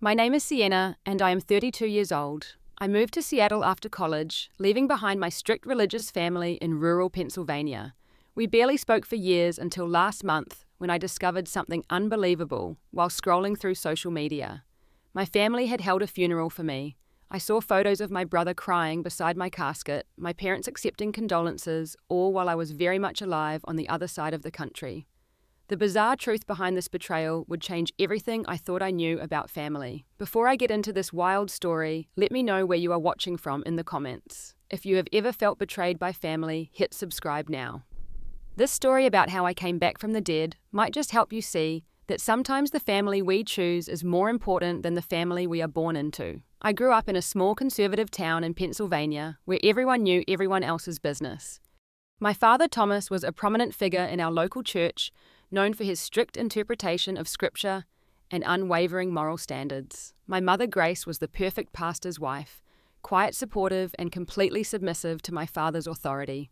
My name is Sienna, and I am 32 years old. I moved to Seattle after college, leaving behind my strict religious family in rural Pennsylvania. We barely spoke for years until last month when I discovered something unbelievable while scrolling through social media. My family had held a funeral for me. I saw photos of my brother crying beside my casket, my parents accepting condolences, all while I was very much alive on the other side of the country. The bizarre truth behind this betrayal would change everything I thought I knew about family. Before I get into this wild story, let me know where you are watching from in the comments. If you have ever felt betrayed by family, hit subscribe now. This story about how I came back from the dead might just help you see that sometimes the family we choose is more important than the family we are born into. I grew up in a small conservative town in Pennsylvania where everyone knew everyone else's business. My father Thomas was a prominent figure in our local church, known for his strict interpretation of Scripture and unwavering moral standards. My mother Grace was the perfect pastor's wife, quiet, supportive, and completely submissive to my father's authority.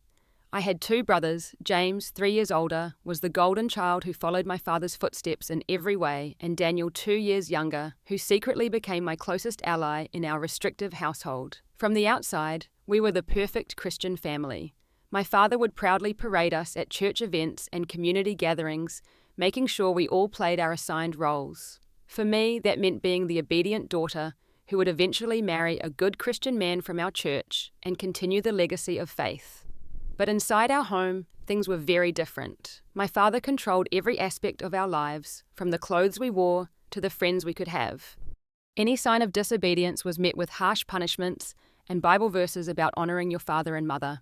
I had two brothers. James, 3 years older, was the golden child who followed my father's footsteps in every way, and Daniel, 2 years younger, who secretly became my closest ally in our restrictive household. From the outside, we were the perfect Christian family. My father would proudly parade us at church events and community gatherings, making sure we all played our assigned roles. For me, that meant being the obedient daughter who would eventually marry a good Christian man from our church and continue the legacy of faith. But inside our home, things were very different. My father controlled every aspect of our lives, from the clothes we wore to the friends we could have. Any sign of disobedience was met with harsh punishments and Bible verses about honoring your father and mother.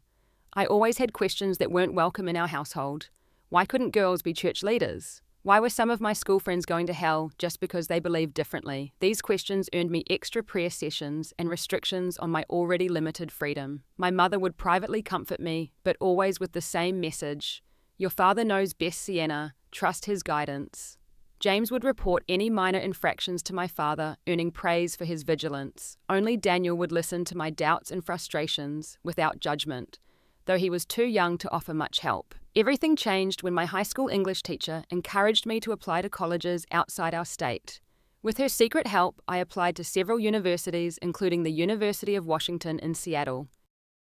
I always had questions that weren't welcome in our household. Why couldn't girls be church leaders? Why were some of my school friends going to hell just because they believed differently? These questions earned me extra prayer sessions and restrictions on my already limited freedom. My mother would privately comfort me, but always with the same message: "Your father knows best, Sienna. Trust his guidance." James would report any minor infractions to my father, earning praise for his vigilance. Only Daniel would listen to my doubts and frustrations without judgment, though he was too young to offer much help. Everything changed when my high school English teacher encouraged me to apply to colleges outside our state. With her secret help, I applied to several universities, including the University of Washington in Seattle.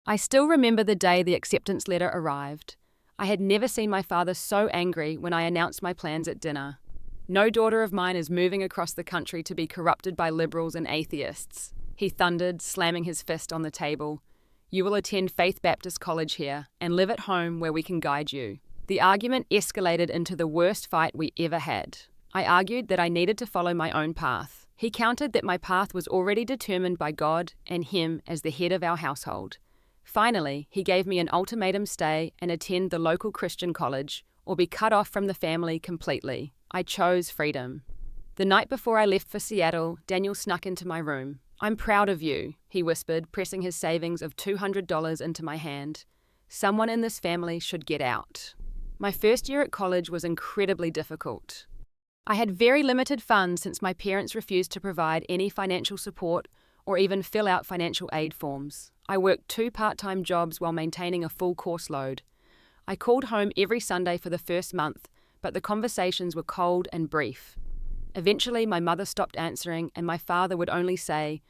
I still remember the day the acceptance letter arrived. I had never seen my father so angry when I announced my plans at dinner. "No daughter of mine is moving across the country to be corrupted by liberals and atheists," he thundered, slamming his fist on the table. "You will attend Faith Baptist College here and live at home where we can guide you." The argument escalated into the worst fight we ever had. I argued that I needed to follow my own path. He countered that my path was already determined by God and him as the head of our household. Finally, he gave me an ultimatum: stay and attend the local Christian college, or be cut off from the family completely. I chose freedom. The night before I left for Seattle, Daniel snuck into my room. "I'm proud of you," he whispered, pressing his savings of $200 into my hand. "Someone in this family should get out." My first year at college was incredibly difficult. I had very limited funds since my parents refused to provide any financial support or even fill out financial aid forms. I worked 2 part-time jobs while maintaining a full course load. I called home every Sunday for the first month, but the conversations were cold and brief. Eventually, my mother stopped answering, and my father would only say,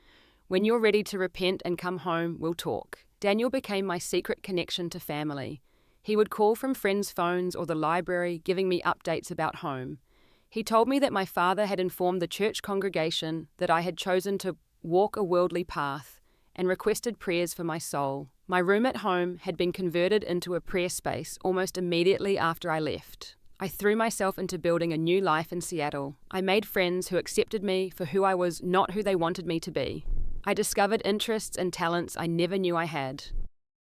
"When you're ready to repent and come home, we'll talk." Daniel became my secret connection to family. He would call from friends' phones or the library, giving me updates about home. He told me that my father had informed the church congregation that I had chosen to walk a worldly path, and requested prayers for my soul. My room at home had been converted into a prayer space almost immediately after I left. I threw myself into building a new life in Seattle. I made friends who accepted me for who I was, not who they wanted me to be. I discovered interests and talents I never knew I had.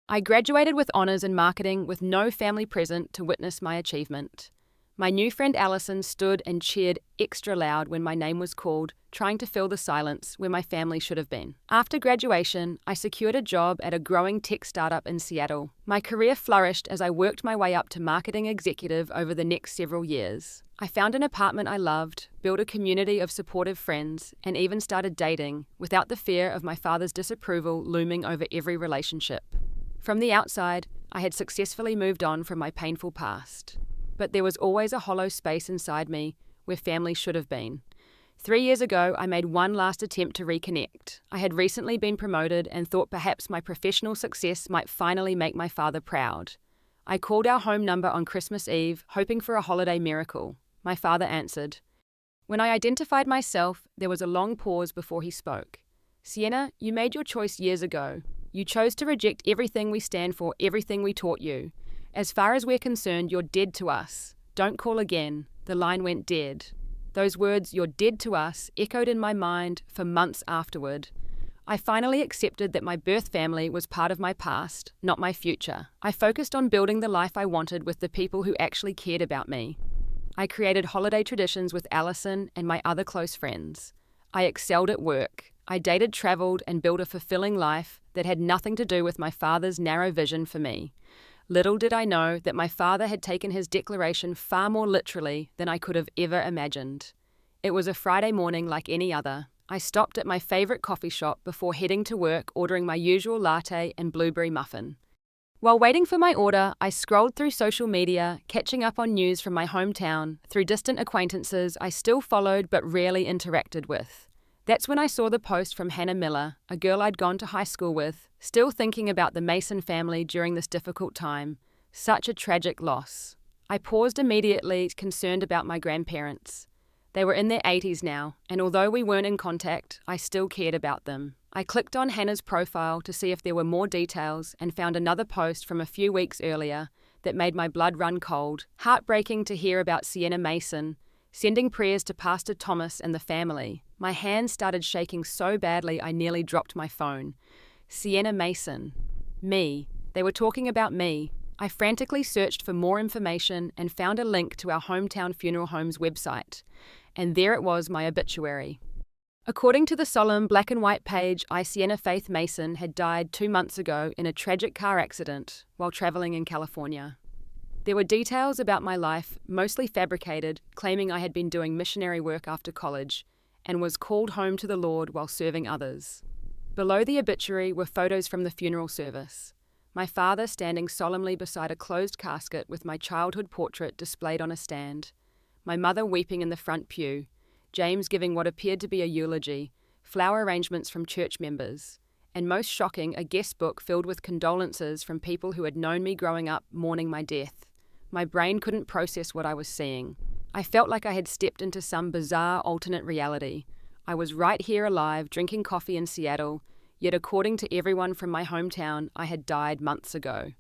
I graduated with honors in marketing with no family present to witness my achievement. My new friend Allison stood and cheered extra loud when my name was called, trying to fill the silence where my family should have been. After graduation, I secured a job at a growing tech startup in Seattle. My career flourished as I worked my way up to marketing executive over the next several years. I found an apartment I loved, built a community of supportive friends, and even started dating without the fear of my father's disapproval looming over every relationship. From the outside, I had successfully moved on from my painful past. But there was always a hollow space inside me where family should have been. 3 years ago, I made one last attempt to reconnect. I had recently been promoted and thought perhaps my professional success might finally make my father proud. I called our home number on Christmas Eve, hoping for a holiday miracle. My father answered. When I identified myself, there was a long pause before he spoke. Sienna, you made your choice years ago. You chose to reject everything we stand for, everything we taught you. As far as we're concerned, you're dead to us. Don't call again. The line went dead. Those words, "you're dead to us," echoed in my mind for months afterward. I finally accepted that my birth family was part of my past, not my future. I focused on building the life I wanted with the people who actually cared about me. I created holiday traditions with Allison and my other close friends. I excelled at work. I dated, traveled, and built a fulfilling life that had nothing to do with my father's narrow vision for me. Little did I know that my father had taken his declaration far more literally than I could have ever imagined. It was a Friday morning like any other. I stopped at my favorite coffee shop before heading to work, ordering my usual latte and blueberry muffin. While waiting for my order, I scrolled through social media, catching up on news from my hometown, through distant acquaintances I still followed but rarely interacted with. That's when I saw the post from Hannah Miller, a girl I'd gone to high school with, still thinking about the Mason family during this difficult time. Such a tragic loss. I paused immediately, concerned about my grandparents. They were in their 80s now, and although we weren't in contact, I still cared about them. I clicked on Hannah's profile to see if there were more details and found another post from a few weeks earlier that made my blood run cold. Heartbreaking to hear about Sienna Mason, sending prayers to Pastor Thomas and the family. My hands started shaking so badly I nearly dropped my phone. Sienna Mason. Me. They were talking about me. I frantically searched for more information and found a link to our hometown funeral home's website. And there it was, my obituary. According to the solemn black and white page, Sienna Faith Mason had died 2 months ago in a tragic car accident while traveling in California. There were details about my life, mostly fabricated, claiming I had been doing missionary work after college and was called home to the Lord while serving others. Below the obituary were photos from the funeral service. My father standing solemnly beside a closed casket with my childhood portrait displayed on a stand. My mother weeping in the front pew. James giving what appeared to be a eulogy, flower arrangements from church members, and most shocking, a guest book filled with condolences from people who had known me growing up mourning my death. My brain couldn't process what I was seeing. I felt like I had stepped into some bizarre alternate reality. I was right here alive, drinking coffee in Seattle, yet according to everyone from my hometown, I had died months ago.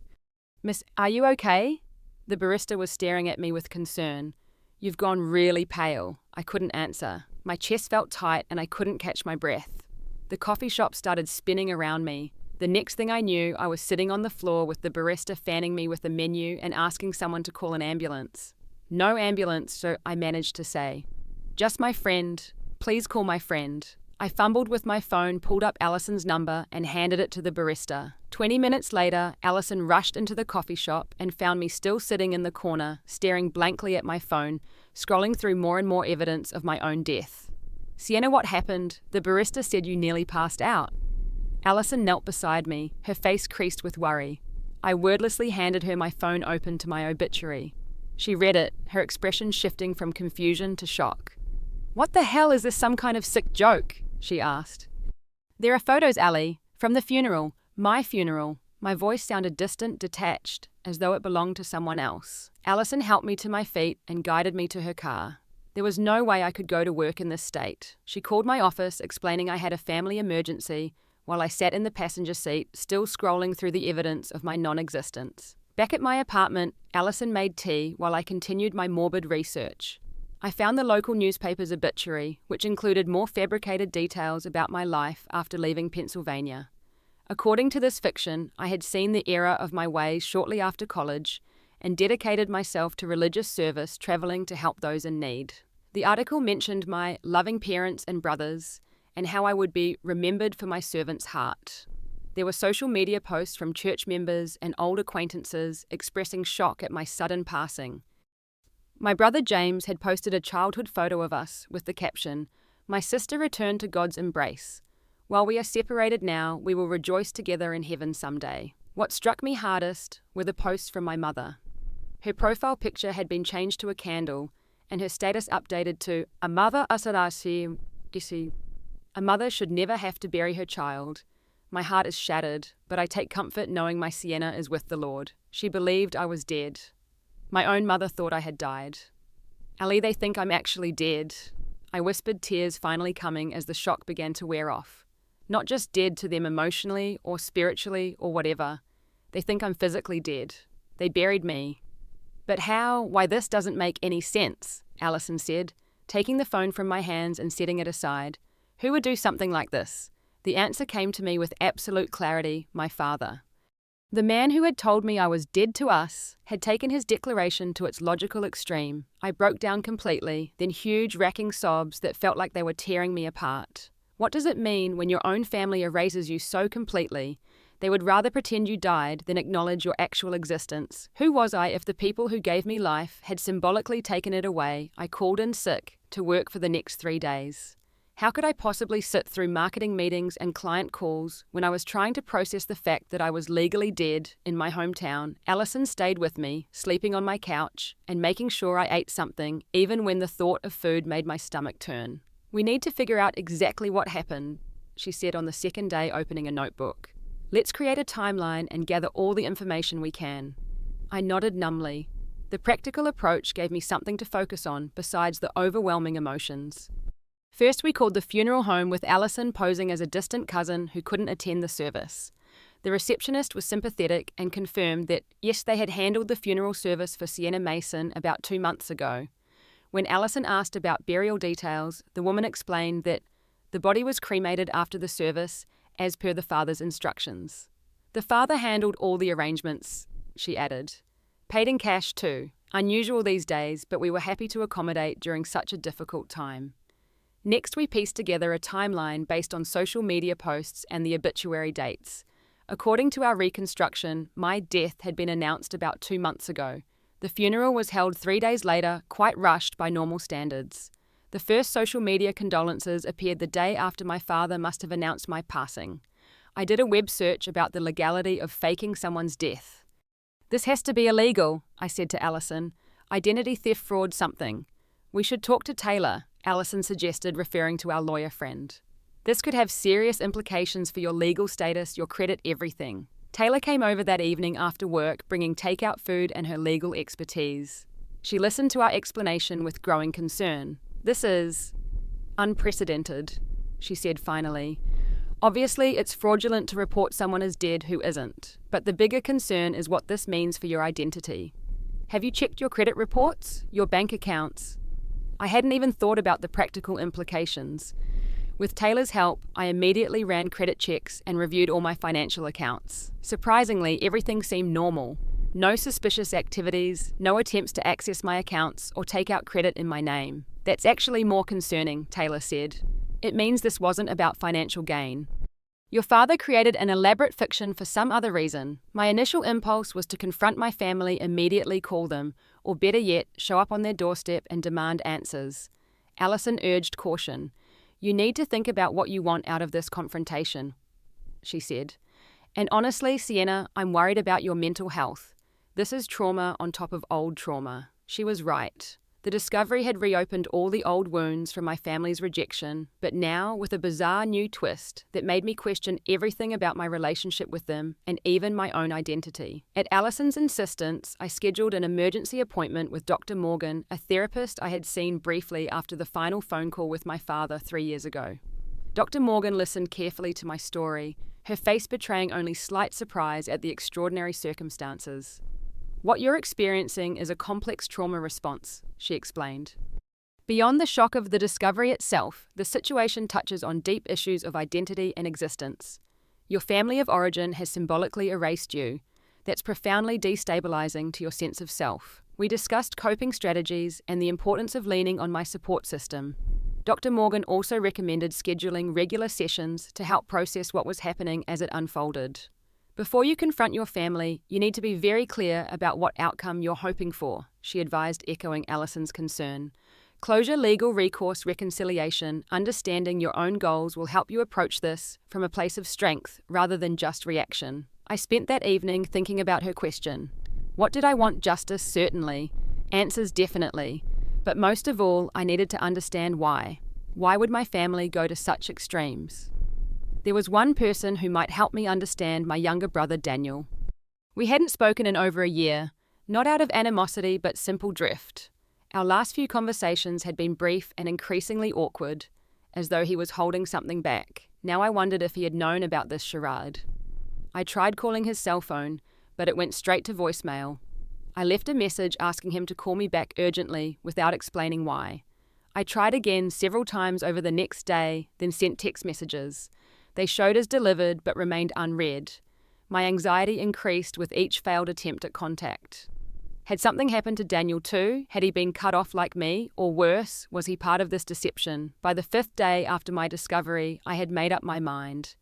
"Miss, are you okay?" The barista was staring at me with concern. "You've gone really pale." I couldn't answer. My chest felt tight and I couldn't catch my breath. The coffee shop started spinning around me. The next thing I knew, I was sitting on the floor with the barista fanning me with a menu and asking someone to call an ambulance. "No ambulance," so I managed to say. "Just my friend. Please call my friend." I fumbled with my phone, pulled up Allison's number, and handed it to the barista. 20 minutes later, Allison rushed into the coffee shop and found me still sitting in the corner, staring blankly at my phone, scrolling through more and more evidence of my own death. "Sienna, what happened? The barista said you nearly passed out." Allison knelt beside me, her face creased with worry. I wordlessly handed her my phone open to my obituary. She read it, her expression shifting from confusion to shock. "What the hell, is this some kind of sick joke?" she asked. "There are photos, Allie, from the funeral, my funeral." My voice sounded distant, detached, as though it belonged to someone else. Allison helped me to my feet and guided me to her car. There was no way I could go to work in this state. She called my office, explaining I had a family emergency, while I sat in the passenger seat, still scrolling through the evidence of my non-existence. Back at my apartment, Allison made tea while I continued my morbid research. I found the local newspaper's obituary, which included more fabricated details about my life after leaving Pennsylvania. According to this fiction, I had seen the error of my ways shortly after college and dedicated myself to religious service, traveling to help those in need. The article mentioned my loving parents and brothers and how I would be remembered for my servant's heart. There were social media posts from church members and old acquaintances expressing shock at my sudden passing. My brother James had posted a childhood photo of us with the caption, "My sister returned to God's embrace. While we are separated now, we will rejoice together in heaven someday." What struck me hardest were the posts from my mother. Her profile picture had been changed to a candle, and her status updated to a mother asarasi disi. A mother should never have to bury her child. My heart is shattered, but I take comfort knowing my Sienna is with the Lord. She believed I was dead. My own mother thought I had died. Ali, they think I'm actually dead. I whispered, tears finally coming as the shock began to wear off. Not just dead to them emotionally or spiritually or whatever. They think I'm physically dead. They buried me. But how? Why, this doesn't make any sense, Alison said, taking the phone from my hands and setting it aside. Who would do something like this? The answer came to me with absolute clarity: my father. The man who had told me I was dead to us had taken his declaration to its logical extreme. I broke down completely, then huge racking sobs that felt like they were tearing me apart. What does it mean when your own family erases you so completely? They would rather pretend you died than acknowledge your actual existence. Who was I if the people who gave me life had symbolically taken it away? I called in sick to work for the next 3 days. How could I possibly sit through marketing meetings and client calls when I was trying to process the fact that I was legally dead in my hometown? Alison stayed with me, sleeping on my couch and making sure I ate something, even when the thought of food made my stomach turn. We need to figure out exactly what happened, she said on the second day, opening a notebook. Let's create a timeline and gather all the information we can. I nodded numbly. The practical approach gave me something to focus on besides the overwhelming emotions. First, we called the funeral home with Alison posing as a distant cousin who couldn't attend the service. The receptionist was sympathetic and confirmed that, yes, they had handled the funeral service for Sienna Mason about 2 months ago. When Alison asked about burial details, the woman explained that the body was cremated after the service, as per the father's instructions. The father handled all the arrangements, she added. Paid in cash too. Unusual these days, but we were happy to accommodate during such a difficult time. Next, we pieced together a timeline based on social media posts and the obituary dates. According to our reconstruction, my death had been announced about 2 months ago. The funeral was held 3 days later, quite rushed by normal standards. The first social media condolences appeared the day after my father must have announced my passing. I did a web search about the legality of faking someone's death. This has to be illegal, I said to Alison. Identity theft fraud something. We should talk to Taylor, Alison suggested, referring to our lawyer friend. This could have serious implications for your legal status, your credit, everything. Taylor came over that evening after work, bringing takeout food and her legal expertise. She listened to our explanation with growing concern. This is unprecedented, she said finally. Obviously, it's fraudulent to report someone as dead who isn't, but the bigger concern is what this means for your identity. Have you checked your credit reports, your bank accounts? I hadn't even thought about the practical implications. With Taylor's help, I immediately ran credit checks and reviewed all my financial accounts. Surprisingly, everything seemed normal. No suspicious activities, no attempts to access my accounts or take out credit in my name. That's actually more concerning, Taylor said. It means this wasn't about financial gain. Your father created an elaborate fiction for some other reason. My initial impulse was to confront my family, immediately call them, or better yet, show up on their doorstep and demand answers. Alison urged caution. You need to think about what you want out of this confrontation, she said. And honestly, Sienna, I'm worried about your mental health. This is trauma on top of old trauma. She was right. The discovery had reopened all the old wounds from my family's rejection, but now with a bizarre new twist that made me question everything about my relationship with them and even my own identity. At Alison's insistence, I scheduled an emergency appointment with Dr. Morgan, a therapist I had seen briefly after the final phone call with my father 3 years ago. Dr. Morgan listened carefully to my story, her face betraying only slight surprise at the extraordinary circumstances. What you're experiencing is a complex trauma response, she explained. Beyond the shock of the discovery itself, the situation touches on deep issues of identity and existence. Your family of origin has symbolically erased you. That's profoundly destabilizing to your sense of self. We discussed coping strategies and the importance of leaning on my support system. Dr. Morgan also recommended scheduling regular sessions to help process what was happening as it unfolded. Before you confront your family, you need to be very clear about what outcome you're hoping for, she advised, echoing Alison's concern. Closure, legal recourse, reconciliation, understanding your own goals will help you approach this from a place of strength rather than just reaction. I spent that evening thinking about her question. What did I want? Justice? Certainly. Answers? Definitely. But most of all, I needed to understand why. Why would my family go to such extremes? There was one person who might help me understand my younger brother, Daniel. We hadn't spoken in over a year, not out of animosity but simple drift. Our last few conversations had been brief and increasingly awkward, as though he was holding something back. Now I wondered if he had known about this charade. I tried calling his cell phone, but it went straight to voicemail. I left a message asking him to call me back urgently without explaining why. I tried again several times over the next day, then sent text messages. They showed as delivered but remained unread. My anxiety increased with each failed attempt at contact. Had something happened to Daniel too? Had he been cut off like me? Or worse, was he part of this deception? By the 5th day after my discovery, I had made up my mind.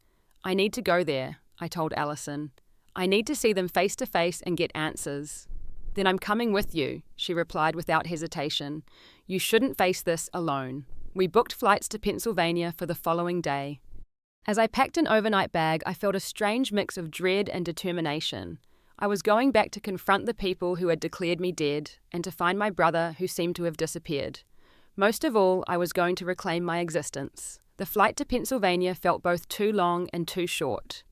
I need to go there, I told Alison. I need to see them face to face and get answers. Then I'm coming with you, she replied without hesitation. You shouldn't face this alone. We booked flights to Pennsylvania for the following day. As I packed an overnight bag, I felt a strange mix of dread and determination. I was going back to confront the people who had declared me dead and to find my brother who seemed to have disappeared. Most of all, I was going to reclaim my existence. The flight to Pennsylvania felt both too long and too short.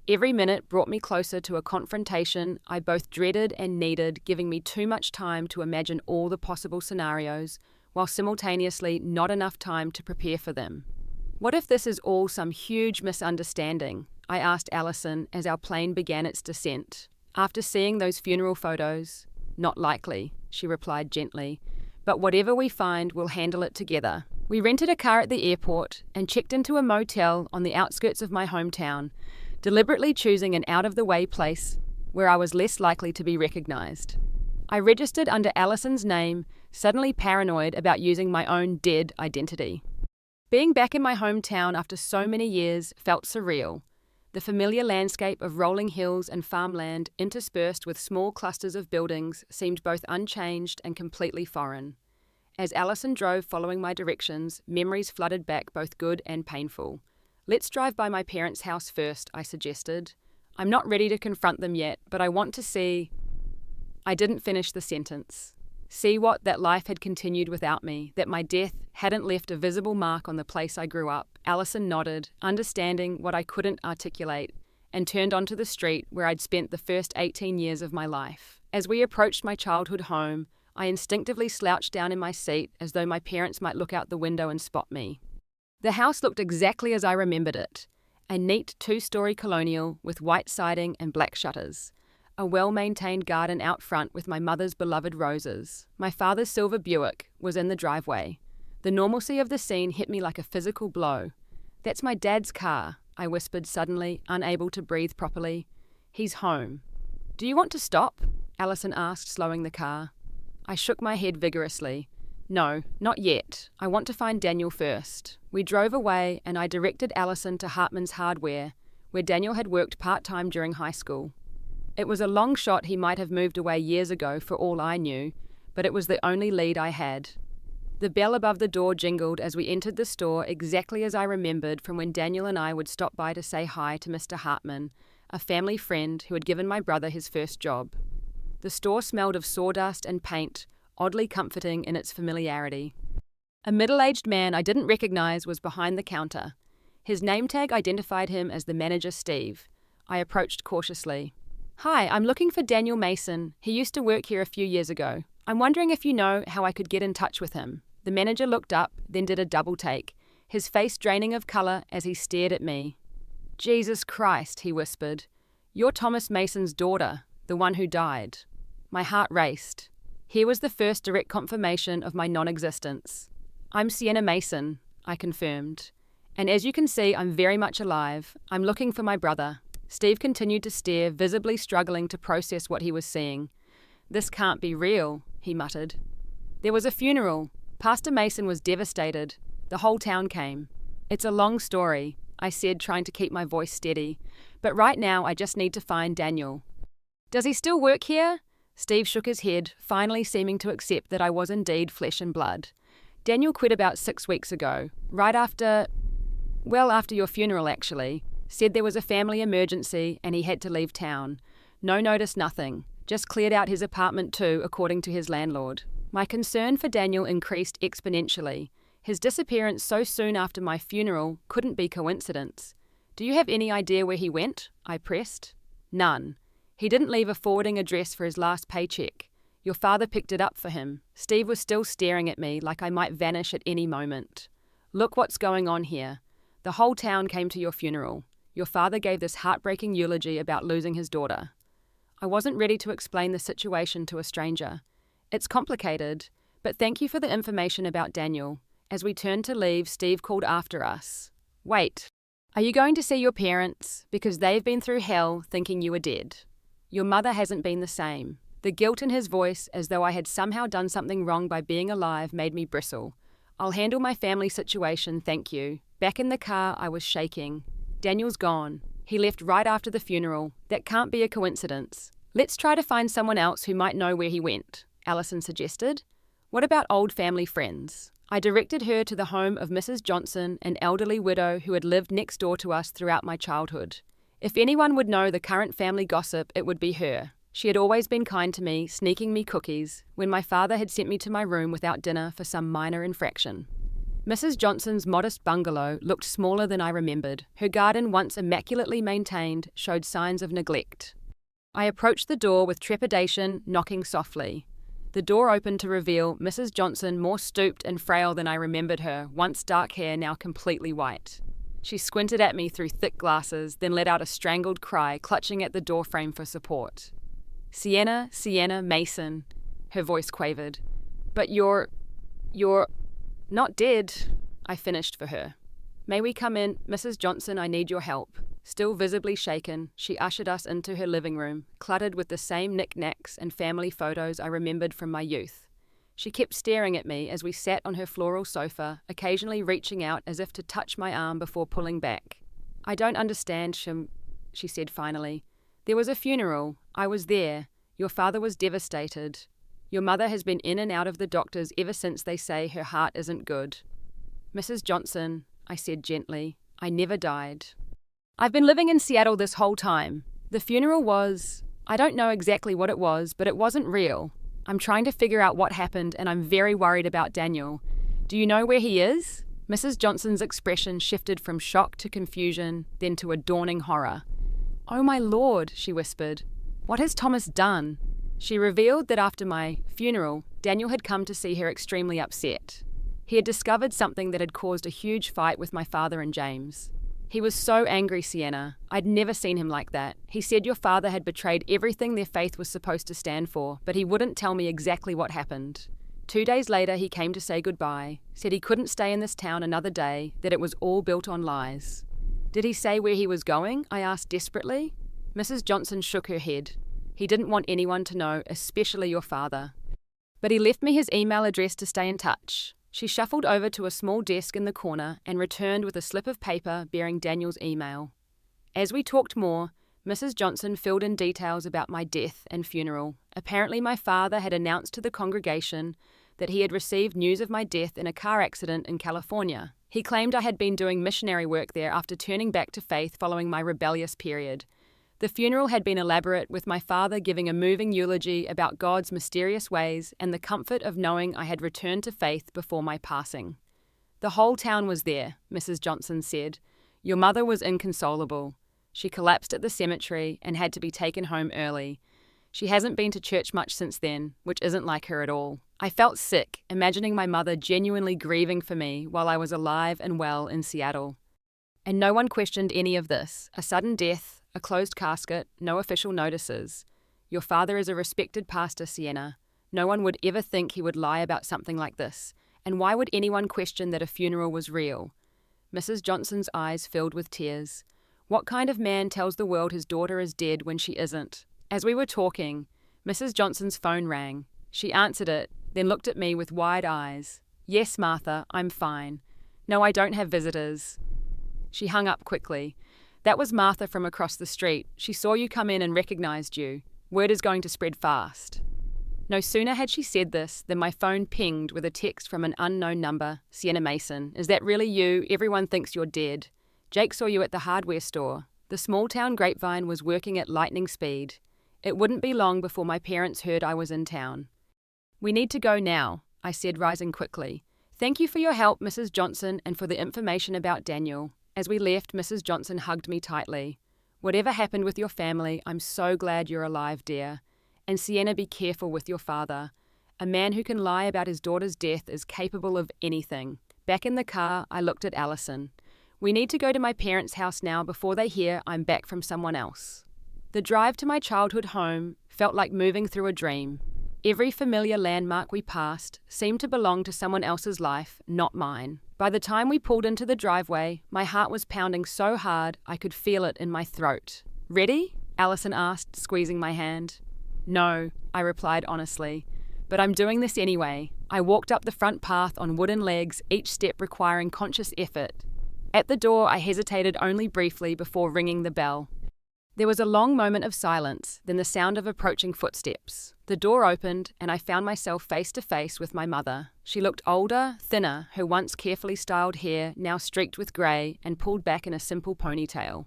Every minute brought me closer to a confrontation I both dreaded and needed, giving me too much time to imagine all the possible scenarios, while simultaneously not enough time to prepare for them. What if this is all some huge misunderstanding? I asked Alison as our plane began its descent. After seeing those funeral photos, not likely, she replied gently. But whatever we find, we'll handle it together. We rented a car at the airport and checked into a motel on the outskirts of my hometown, deliberately choosing an out-of-the-way place where I was less likely to be recognized. I registered under Alison's name, suddenly paranoid about using my own dead identity. Being back in my hometown after so many years felt surreal. The familiar landscape of rolling hills and farmland interspersed with small clusters of buildings seemed both unchanged and completely foreign. As Alison drove following my directions, memories flooded back, both good and painful. Let's drive by my parents' house first, I suggested. I'm not ready to confront them yet, but I want to see... I didn't finish the sentence. See what that life had continued without me, that my death hadn't left a visible mark on the place I grew up. Alison nodded, understanding what I couldn't articulate, and turned onto the street where I'd spent the first 18 years of my life. As we approached my childhood home, I instinctively slouched down in my seat as though my parents might look out the window and spot me. The house looked exactly as I remembered it, a neat 2-story colonial with white siding and black shutters. A well-maintained garden out front with my mother's beloved roses. My father's silver Buick was in the driveway. The normalcy of the scene hit me like a physical blow. That's my dad's car, I whispered suddenly, unable to breathe properly. He's home. Do you want to stop? Alison asked, slowing the car. I shook my head vigorously. No, not yet. I want to find Daniel first. We drove away and I directed Alison to Hartman's Hardware, where Daniel had worked part-time during high school. It was a long shot he might have moved away years ago for all I knew, but it was the only lead I had. The bell above the door jingled as we entered the store exactly as I remembered from when Daniel and I would stop by to say hi to Mr. Hartman, a family friend who had given my brother his first job. The store smelled of sawdust and paint, oddly comforting in its familiarity. A middle-aged man I didn't recognize was behind the counter. His name tag identified him as the manager, Steve. I approached cautiously. Hi, I'm looking for Daniel Mason. He used to work here a few years ago. I'm wondering if you know how I could get in touch with him. The manager looked up, then did a double take, his face draining of color as he stared at me. Jesus Christ, he whispered. You're Thomas Mason's daughter, the one who died. My heart raced. Here was the first direct confirmation of my non-existence. I'm Sienna Mason, I confirmed. And as you can see, I'm very much alive. I'm looking for my brother. Steve continued to stare, visibly struggling to process what he was seeing. This can't be real, he muttered. There was a funeral. Pastor Mason was devastated. The whole town came. It's a long story, I said, trying to keep my voice steady. But right now I just need to find Daniel. Does he still work here? Steve shook his head, finally seeming to accept that I was indeed flesh and blood. Daniel quit about 6 weeks ago, right after your funeral actually. Said there was a family emergency and he had to leave town. No notice, nothing. Just cleared out his apartment too, according to his landlord. My concern for Daniel increased exponentially. His disappearance so soon after my funeral couldn't be coincidence. Do you have any idea where he went? I pressed. None. He didn't leave a forwarding address for his last paycheck. Your father picked it up for him. Steve was still staring at me like I might vanish at any moment. Look what's going on here. The whole town came to your funeral. Your father gave this heartbreaking eulogy about losing his daughter. I wasn't ready to explain the situation to a stranger. It's complicated, but thank you for the information about Daniel. As we turned to leave, Steve called after us. Wait, are you going to see your parents? Because they've been through hell thinking you were dead. Your mother hasn't been the same. The guilt in his voice, as though I had somehow done something wrong by being alive, made me bristle. I'll handle my family situation, thank you. Back in the car, I was shaking. Daniel's gone. He left right after the funeral. That can't be a coincidence. Let's try to find someone else who might know where he went, Allison suggested. What about old family friends? I directed her to the home of Mrs. Johnson, an elderly widow who had lived next door to us throughout my childhood. If anyone would know the current family gossip, it would be her. She had always been kind to me, sneaking me cookies, when my father had sent me to my room without dinner for some minor infraction. Mrs. Johnson's modest bungalow looked smaller than I remembered. Her garden, once immaculately maintained, showed signs of neglect. I approached the door with trepidation, knocking softly. The door opened to reveal Mrs. Johnson, more stooped and frail than I remembered her, once dark hair, now completely white. She squinted at me through thick glasses, then let out a strangled cry, clutching at the doorframe for support. Sienna, Mason, her voice quavered. But you're not dead, I finished for her. May we come in, Mrs. Johnson, I need your help. Still visibly shaken, she ushered us into her living room, cluttered with the same knickknacks and family photos I remembered from my youth. She kept staring at me as we sat on her floral sofa, occasionally reaching out as if to touch my arm before pulling back. I don't understand, she said finally. There was a funeral. I was there. Your father was devastated. Your mother has been in and out of the doctors ever since they say her heart isn't good. Mrs. Johnson, I said gently, I never died. I've been living in Seattle this whole time. The funeral was, I don't know exactly what it was, but it wasn't real. I'm trying to figure out what happened and I'm very worried about Daniel. Do you know where he is? Mrs. Johnson's expression shifted from shock to confusion, then to a dawning horror. Oh my lord, she whispered. What has Thomas done? She revealed that after my funeral, Daniel had come to see her extremely upset. He had discovered something that had caused a huge fight with my father and James. He was so angry, Sienna. I'd never seen him like that. He said your father had betrayed everything their faith was supposed to stand for, but he wouldn't tell me exactly what happened. 2 days later, he came to say goodbye, said he couldn't stay in this town another day, that it was all built on lies. Did he say where he was going? I asked desperately. Mrs. Johnson shook her head. He didn't want anyone to know, especially your father. But he left me his email address to stay in touch. She shuffled over to a small desk in the corner and returned with a slip of paper bearing Daniel's email. As we talked more, Mrs. Johnson filled in details about my death and funeral. Apparently my father had announced to the congregation that he had received news of my death in a car accident in California. He claimed I had been doing missionary work there after turning back to faith following my rebellious period. The funeral had been elaborate, with my father giving a moving eulogy about God's mysterious ways and the comfort of knowing I had returned to faith before my passing. The whole town was there, Mrs. Johnson said. Your mother was inconsolable. She collapsed at the cemetery and had to be taken home early. She hasn't been to church much since then, which isn't like her at all. I felt sick, imagining my mother genuinely grieving for me while I was alive and well in Seattle. And no one questioned any of this. A sudden death, a closed casket, no official notices. Your father is a respected pastor, Sienna. No one would ever think he would lie about something like this. And why would anyone question that a funeral was real? Mrs. Johnson's eyes filled with tears. What kind of man tells the world his daughter is dead when she isn't? As we were talking, Mrs. Johnson's phone rang. She answered it, then looked at me with wide eyes. Yes, Martha, I'm fine. No, I don't have visitors. She hung up quickly. That was Martha from across the street. She saw you come in and recognized you. Word is going to spread fast. No sooner had she said this than my phone pinged with a text from an unknown number. Sienna Mason, is that really you? Everyone thinks you're dead. Jake saw you at the hardware store. The small town grapevine was working at lightning speed. It wouldn't be long before my parents heard I was in town. We need to go now, I said, rising quickly. Thank you for your help, Mrs. Johnson, and for the information about Daniel. As we left, Mrs. Johnson hugged me tightly. Whatever happened with your family, I'm so glad you're alive, dear. And Sienna, be careful with your father. A man who can lie about his daughter's death is capable of anything. Back in the car, I looked at Allison. We need to go to my parents' house now before they hear I'm back from someone else. The drive to my childhood home felt like moving through a dream. Every familiar landmark we passed seemed to belong to someone else's life, not mine. By the time we pulled into the driveway, my heart was pounding so hard I could feel it in my throat. Ready? Allison asked, squeezing my hand. No, I replied honestly. But I'm doing this anyway. I walked up the front path on wooden legs, each step requiring conscious effort. At the door, I hesitated only briefly before ringing the bell. There was a long moment of silence, then the sound of approaching footsteps. The door opened, and I found myself face to face with my mother. She looked older, thinner, her once carefully styled hair now streaked with grey and pulled back in a simple ponytail.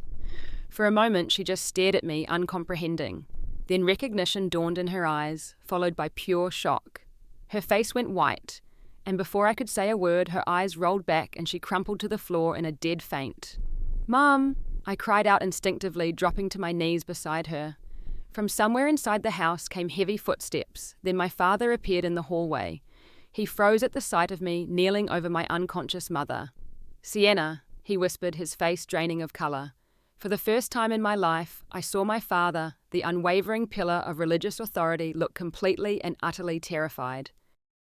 For a moment, she just stared at me, uncomprehending. Then recognition dawned in her eyes, followed by pure shock. Her face went white, and before I could say a word, her eyes rolled back and she crumpled to the floor in a dead faint. "Mum!" I cried out instinctively, dropping to my knees beside her. From somewhere inside the house came heavy footsteps. Then my father appeared in the hallway. He froze at the sight of me, kneeling over my unconscious mother. "Sienna," he whispered, his face draining of colour. For the first time in my life, I saw my father, the unwavering pillar of religious authority, look completely and utterly terrified.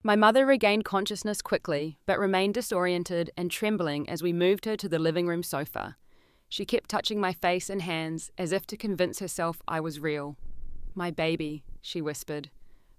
My mother regained consciousness quickly, but remained disoriented and trembling as we moved her to the living room sofa. She kept touching my face and hands, as if to convince herself I was real. "My baby," she whispered.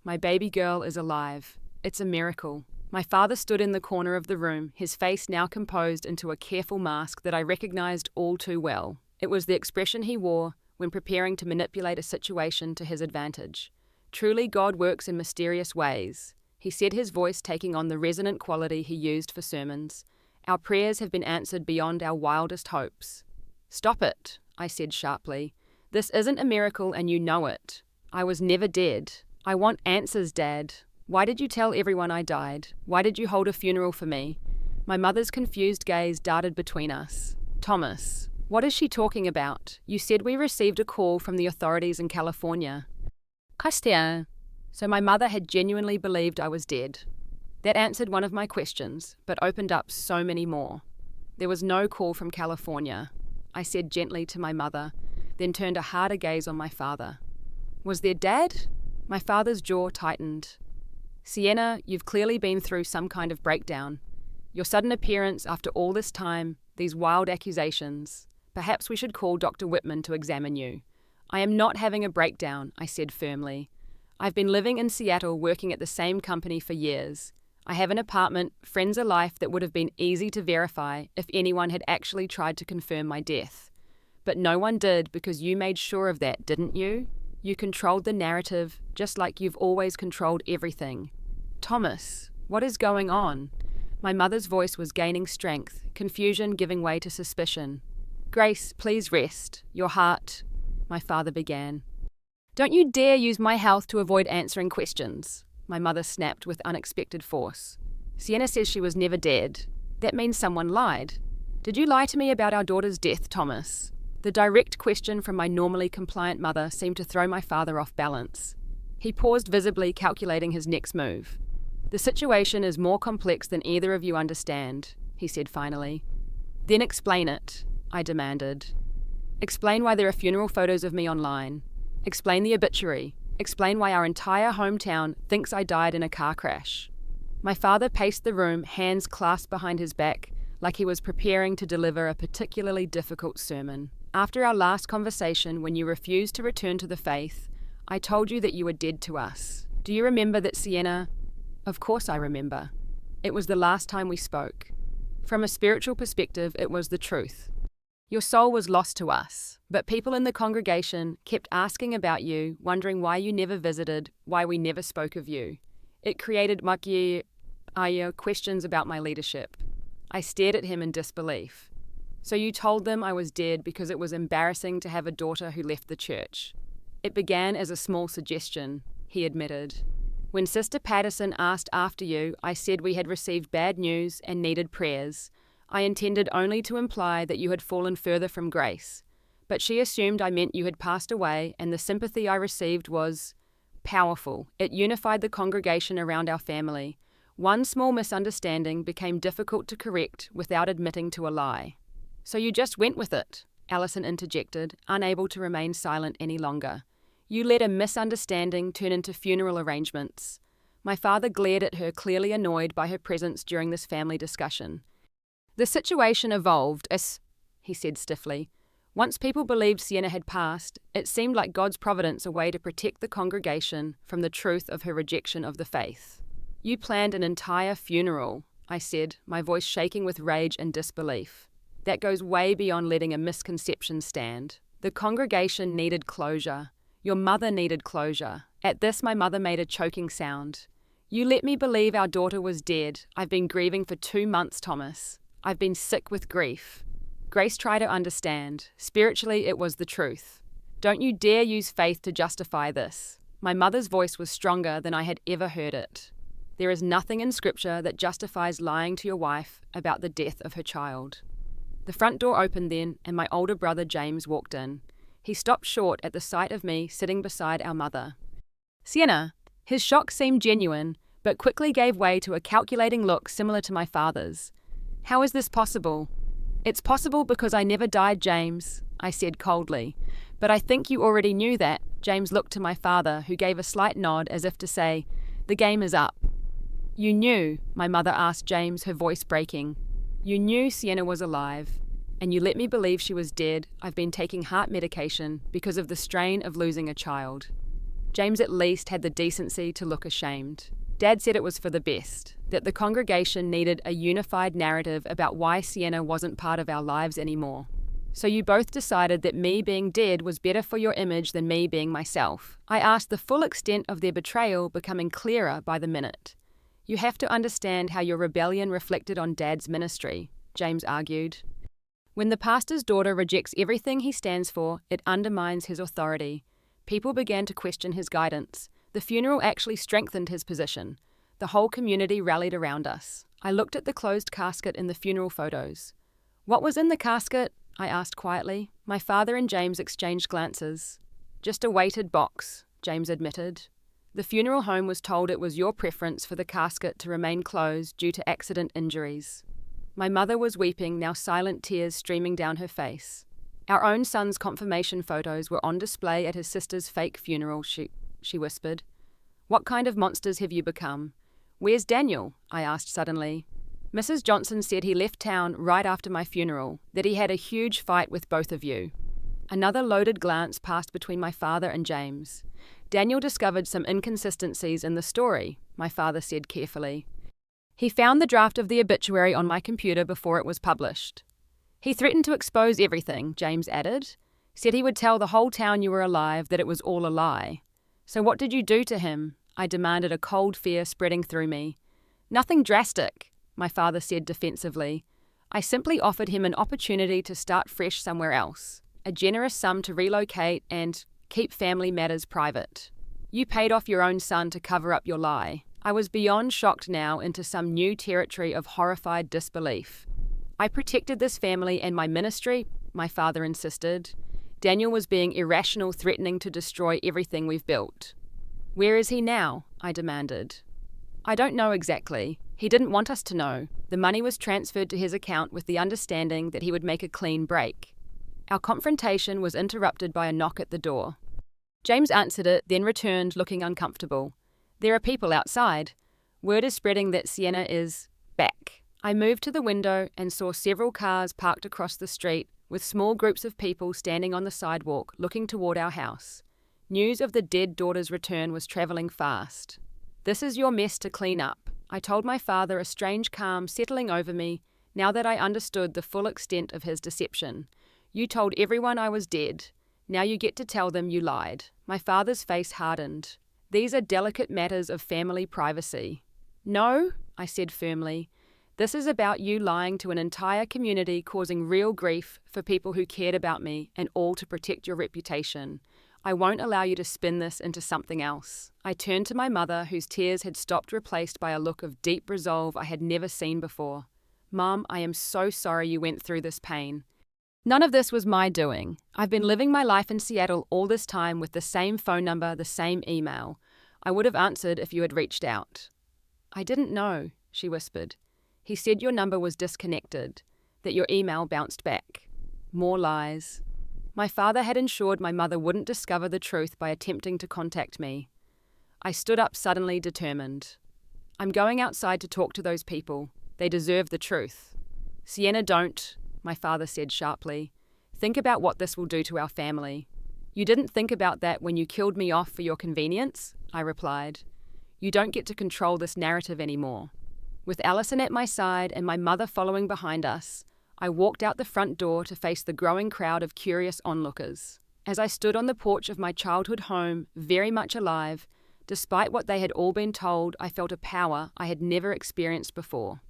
"My baby girl is alive. It's a miracle." My father stood in the corner of the room, his face now composed into a careful mask that I recognized all too well. It was the expression he wore when preparing to manipulate a situation to his advantage. Truly, God works in mysterious ways, he said, his voice taking on the resonant quality he used for sermons. Our prayers have been answered beyond our wildest hopes. "Stop it," I said sharply. "This isn't a miracle and you know it. I was never dead. I want answers, Dad. Why did you tell everyone I died? Why did you hold a funeral for me?" My mother's confused gaze darted between us. "Thomas, what is she talking about? You said we received a call from the authorities in California." "Christian." So my mother had genuinely believed I was dead. That answered one of my questions, but opened up so many more. There was no call from California, I said gently to my mother, then turned a harder gaze on my father. "Was there, Dad?" My father's jaw tightened. "Sienna, you've clearly been through some kind of breakdown. Your sudden appearance after all this time, these wild accusations. Perhaps we should call Dr. Whitman to examine you." "I am not having a breakdown," I said firmly. "I've been living in Seattle working at the same company for years. I have an apartment, friends alike that would have been easy to verify if anyone had actually tried to confirm my death. But no one did because you made sure of that, didn't you? You controlled the narrative, just like you've always controlled everything." "Thomas, what is going on?" My mother's voice was gaining strength, confusion giving way to suspicion. "Grace, please rest. Your heart," my father began. "Don't you dare use my health to avoid answering questions," my mother snapped with unexpected force. "Sienna says she was never dead. That means someone lied. Did you lie to me about our daughter's death, Thomas?" The direct question from my normally compliant mother seemed to throw my father off balance. He paused, visibly calculating his next move. "The situation is more complex than either of you understand," he said finally. "Then explain it," I demanded. "Explain why there are funeral photos of me online. Explain the obituary. Explain why our entire hometown thinks I died in a car crash." My father paced the room, hands clasped behind his back, like he was preparing to deliver a particularly difficult sermon. "After our last conversation, when you refused to return to the faith, I told you that you were dead to us. Do you remember that, Sienna?" "Of course I remember. It was the last time we spoke. From a spiritual perspective, it was the truth. Your soul was lost to us, but people in the congregation kept asking about you, wondering why you never visited, why we never spoke of you. It created questions about my leadership." I stared at him in disbelief. "So you told them I was dead because it was embarrassing to have a daughter who left the church." "It began as a small suggestion," he admitted. When Sister Patterson asked after you, I said we had received bad news and needed prayers. I intended only to imply that you had fallen further from grace. But she assumed I meant you had passed away, and the sympathy I received was powerful. It unified the congregation around our family. One small misunderstanding became difficult to correct without admitting to a lie. So you just went with it, Allison interjected, unable to remain silent any longer. You let a misunderstanding turn into funeral arrangements. My father glared at her, clearly annoyed by her presence during this family discussion. The situation evolved, he said stiffly. Once people believed Sienna had passed, it seemed like God's providence a way to protect the congregation from the truth of her rejection of the faith. You planned an entire funeral, I said, my voice shaking with rage and disbelief. That goes way beyond letting a misconception stand. The congregation needed closure. Your mother needed closure. At this, my mother made a choking sound. You let me believe our daughter was dead. I've been grieving for 2 months, Thomas. I've been sick with grief. Grace tried to understand. Spiritually, it was the truth. Don't you dare use faith to justify this. My mother's voice was stronger than I had ever heard it. There is nothing in Scripture that justifies lying to your wife about the death of her child. The front door opened then, and my older brother James walked in. He stopped short at the sight of me sitting beside our mother. Sienna, his shock seemed genuine, but quickly gave way to a calculating look similar to my father's. How is this possible? It's possible because I never died, James, I said coldly. But I think you already knew that. James looked to my father, who gave a slight nod as if to say, the game is up. You knew, my mother asked James, her voice breaking. You knew Sienna was alive, and you let me believe she was dead. I've been taking heart medication because of the strain of losing a child. James at least had the decency to look ashamed. Dad said it was for the best, that the congregation needed a unified narrative about why Sienna wasn't part of our lives anymore. So you both decided that me being dead was better for your image than me being myself. I asked, the full extent of their betrayal becoming clearer by the minute. You have to understand how your rebellion reflected on Dad's ministry, James argued. When the pastor's daughter rejects everything he stands for, it undermines his authority. People began to question his guidance. The funeral actually strengthened his position. The whole community rallied around us. I looked at the closed casket in the funeral photos. What was in the casket? I asked quietly. My father and James exchanged glances. Just a weighted box, James admitted. The funeral home was told it was your preference for the casket to remain closed due to accident injuries. My mother was weeping, now silent tears streaming down her face. Our own son's confirmation photos were on display at his sister's fake funeral, she whispered. What kind of monsters have you become? Where's Daniel? I asked suddenly. Mrs. Johnson said he left town right after my funeral, that he had a huge fight with both of you. Another loaded glance passed between my father and James. Daniel discovered some inconsistencies in the story, my father said carefully. He found the draft of the obituary on my computer before it was published. He threatened to expose everything, James added. Said he would tell the whole town you were alive, that it was all a lie. So what did you do to him? I demanded, a cold fear spreading through me. Nothing drastic, my father said defensively. I simply offered him an opportunity to start fresh somewhere else, a generous sum to relocate and keep family matters private. You paid off your own son to cover up your lie. I was beyond shocked now into some new territory of horrified disbelief. I protected this family and my ministry, my father insisted. Daniel was being irrational, threatening to destroy everything we've built. Where is he now? I demanded. I don't know exactly. He didn't want us to know. The money was transferred to his account with the understanding that he would make a clean break. Our confrontation was interrupted by a knock at the door. James answered it, then returned, looking uncomfortable. There are people outside. Word is spreading that Sienna is back. I moved to the window and saw several cars parked across the street, with small groups of people standing on the sidewalk looking toward our house. News of the dead daughter's return was travelling fast. This is your mess to clean up, I told my father, a strange calm settling over me now that I understood the full extent of his deception. You told everyone I was dead. Now you get to tell them you lied. My father's face hardened. These are delicate matters of family privacy. No, I said firmly. This is about you lying to an entire community, causing real grief for people who cared about me, and all to protect your reputation. I won't allow you to spin this into something else. I turned to my mother, whose tears had stopped, replaced by a look of deep resolve I had never seen before. Mom, I am so sorry you went through this pain. None of this was my doing. I've been living my life in Seattle all this time with the same phone number, the same email. I would have answered if you had reached out. I didn't know, she whispered. He said your number was disconnected, that your email bounced back. More lies. My father had ensured my mother wouldn't discover the truth by attempting to contact me. I stood up suddenly, determined. I'm going outside to talk to those people. They deserve the truth. Sienna, don't, my father said sharply. Think about what this will do to our family. You didn't think about that when you killed me off for your convenience, I replied. You don't get to control this narrative anymore. With Allison at my side and my mother following behind us, I walked out the front door to face the growing crowd of curious onlookers. As I stood on the porch of my childhood home, very much alive, despite what they had all been told, I felt a power I had never experienced before.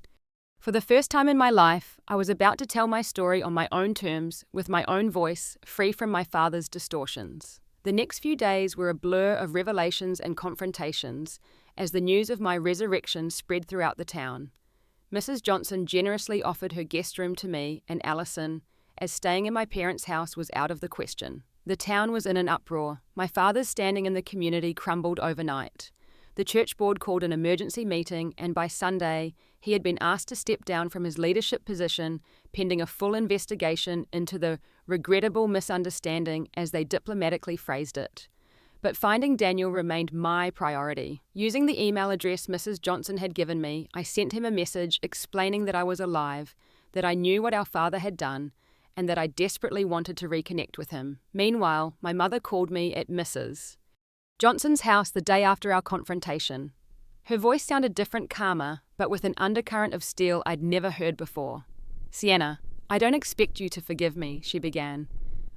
For the first time in my life, I was about to tell my story on my own terms, with my own voice, free from my father's distortions. The next few days were a blur of revelations and confrontations as the news of my resurrection spread throughout the town. Mrs. Johnson generously offered her guest room to me and Allison, as staying in my parents' house was out of the question. The town was in an uproar. My father's standing in the community crumbled overnight. The church board called an emergency meeting, and by Sunday, he had been asked to step down from his leadership position pending a full investigation into the regrettable misunderstanding, as they diplomatically phrased it. But finding Daniel remained my priority. Using the email address Mrs. Johnson had given me, I sent him a message explaining that I was alive, that I knew what our father had done, and that I desperately wanted to reconnect with him. Meanwhile, my mother called me at Mrs. Johnson's house the day after our confrontation. Her voice sounded different, calmer, but with an undercurrent of steel I'd never heard before. Sienna, I don't expect you to forgive me, she began.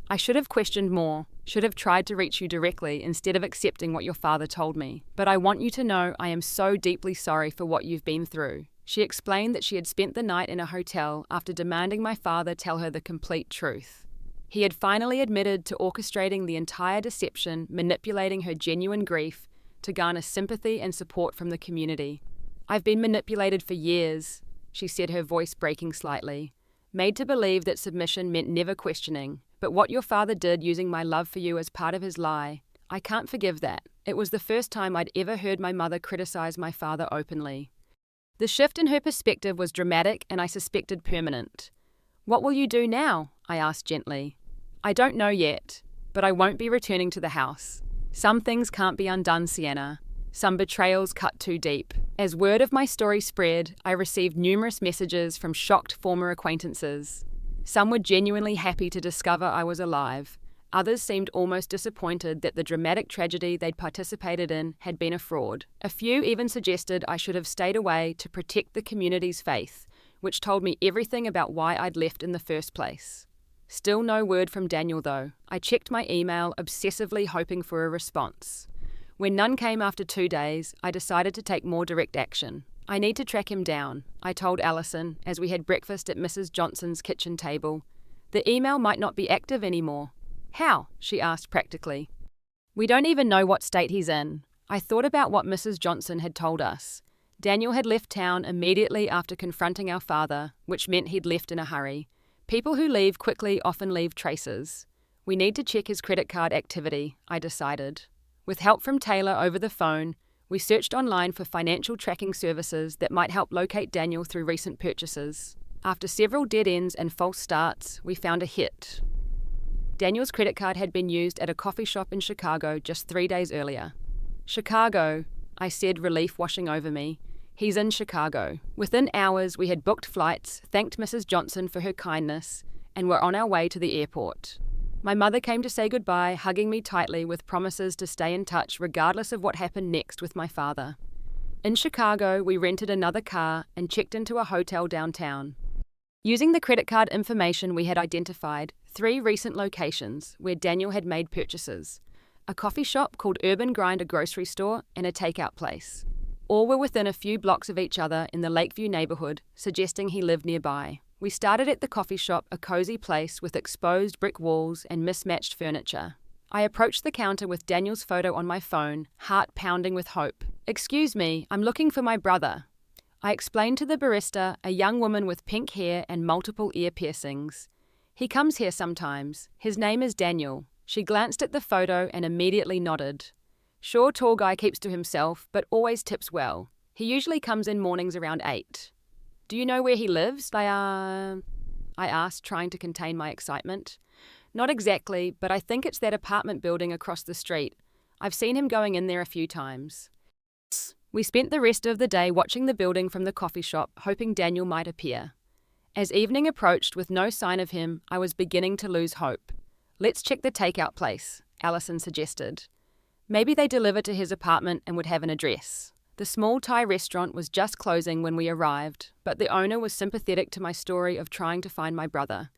I should have questioned more, should have tried to reach you directly instead of accepting what your father told me. But I want you to know I am so deeply sorry for what you've been through. She explained that she had spent the night in a hotel after demanding my father tell her the complete truth. He had finally admitted to orchestrating the entire deception, manipulating her genuine grief to garner sympathy and support from the community. I've been manipulated for years, she said, her voice breaking slightly, made to believe that submission meant never questioning. But what your father did using my love for you as part of his lie, I can't forgive that. It was the first time I'd ever heard my mother criticize my father openly. The shift in her perspective was dramatic and I suspected permanent. What will you do now? I asked gently. I don't know yet, but I won't be returning to the house. Some things can't be undone, Sienna. Some betrayals cut too deep. As word of my story spread, I received numerous messages from shocked former acquaintances. Some were genuinely happy to discover I was alive. Others seemed almost disappointed that the dramatic tragedy they'd participated in had been a fraud. A few even suggested I should have stayed away to protect the community's faith, which told me everything about why I'd left in the first place. Still no word from Daniel, though. I checked my email, obsessively hoping for a response. When none came after 2 days, I decided to take more direct action. I need to track him down, I told Allison as we had breakfast at Mrs. Johnson's kitchen table. The email might not be active anymore. How? She asked practically. We don't even know what state he's in. I thought about what Mrs. Johnson had told us. Daniel had left town immediately after confronting our father, which meant he'd left in a hurry. People who leave quickly often leave traces. We need to check his credit card activity, I decided. With help from Taylor over the phone, we searched online for financial tracking services that might help locate Daniel through recent purchases. After several dead ends and false starts, we found a hit. Daniel's credit card had been used at a coffee shop in Chicago just 3 days earlier. Chicago, I said, relief washing over me. He's in Chicago. Within hours, we had booked flights, thanked Mrs. Johnson for her kindness, and were on our way to the airport. My mother came to say goodbye, hugging me tightly with promises to stay in touch regardless of what happened next with my father. In Chicago, we rented another car and checked into a hotel downtown. Using the credit card information we had identified 3 recent locations where Daniel had made purchases: a coffee shop called Urban Grind, a grocery store, and a takeout place. All were within a few blocks of each other in the Lakeview neighborhood, suggesting he lived nearby. We started at the coffee shop, a cozy place with exposed brick walls and mismatched furniture. I approached the counter with Daniel's photo on my phone, heart pounding with hope. "Excuse me, I'm looking for my brother." I explained to the barista, a young woman with pink hair and multiple ear piercings. "He comes here sometimes. His name is Daniel." She glanced at the photo and immediately nodded. "Sure, tall guy, keeps to himself, but always tips well. He usually comes in mornings around 8. "Do you know where he lives?" I asked, trying to contain my excitement. "Not exactly, but I think it's that apartment building across the street. I've seen him going in there a few times." We spent the rest of the day watching the building from the coffee shop, hoping Daniel might appear. As evening approached with no sign of him, I was beginning to lose hope. "Let's check the takeout place," Allison suggested. Maybe they deliver to his apartment and would have an address. The small Thai restaurant was just closing when we arrived, but the owner was sympathetic to my story of trying to find my brother.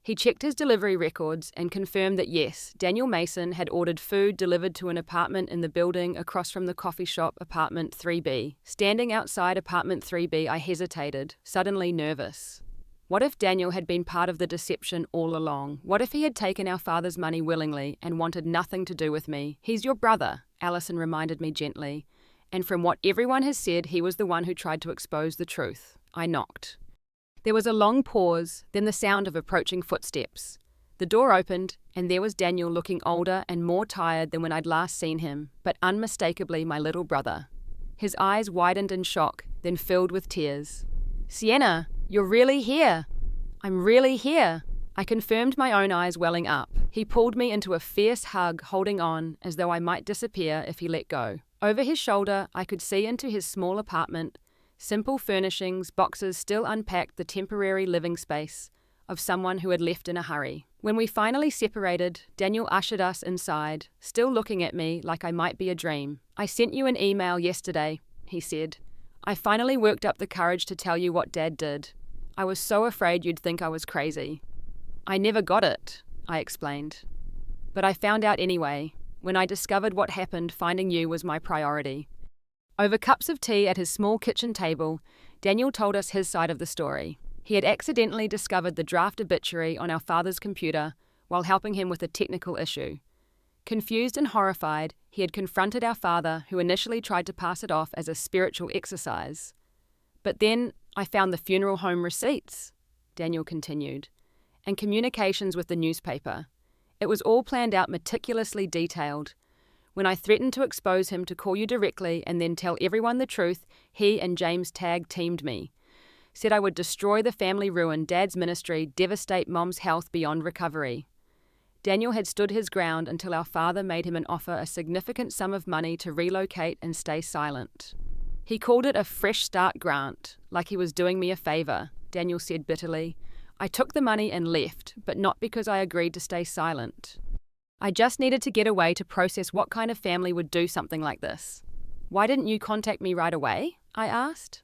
He checked his delivery records and confirmed that yes, Daniel Mason had ordered food delivered to an apartment in the building across from the coffee shop, apartment 3B. Standing outside apartment 3B, I hesitated, suddenly nervous. What if Daniel had been part of the deception all along? What if he had taken our father's money willingly and wanted nothing to do with me? "He's your brother," Allison reminded me gently. "And from what everyone has said, he was the one who tried to expose the truth." I knocked. There was a long pause, then the sound of approaching footsteps. The door opened, and there was Daniel, looking older and more tired than when I'd last seen him, but unmistakably my little brother. His eyes widened in shock, then filled with tears. "Sienna, you're really here." "I'm really here." I confirmed, my own eyes welling up. He pulled me into a fierce hug, holding on as though I might disappear if he let go. Over his shoulder, I could see into his small apartment. Simple furnishings, boxes still unpacked, the temporary living space of someone who had left in a hurry. When we finally separated, Daniel ushered us inside, still looking at me like I might be a dream. "I sent you an email yesterday," he said. "I finally worked up the courage to tell you what Dad did. I was so afraid you'd think I was crazy." "I never got it," I explained. "But I found out anyway. When I discovered what happened, finding you was my priority." Over cups of tea at his small kitchen table, Daniel told us his side of the story. He had accidentally discovered the draft obituary on our father's computer while helping him with a technical issue. Confused and horrified, he had confronted our father, who initially tried to pass it off as a spiritual exercise. "But then I found the funeral home receipts," Daniel continued, "and communications with the newspaper. It was all planned out, meticulously detailed. When I threatened to expose him, to call you directly and then tell everyone the truth, he and James tag-teamed me. Said I would destroy the family, ruin Dad's ministry, devastate Mom's health beyond recovery." Daniel had stood his ground until our father made him an offer, a significant sum of money to relocate and stay silent. "He called it a fresh start grant, like he was doing me a favor," Daniel said bitterly. "I took the money and left, but not because I agreed to stay silent. I just needed to get away to process what kind of family would do something like this." "Why didn't you contact me right away?" I asked.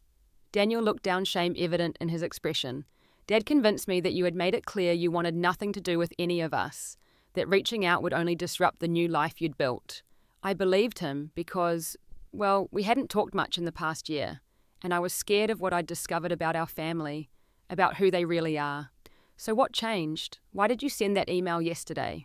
Daniel looked down, shame evident in his expression. "Dad convinced me that you had made it clear you wanted nothing to do with any of us, that reaching out would only disrupt the new life you'd built. I believed him because, well, we hadn't talked much in the past year, and I was scared of what I'd discovered about our family, about who they really are. So what changed? Why did you send that email yesterday?"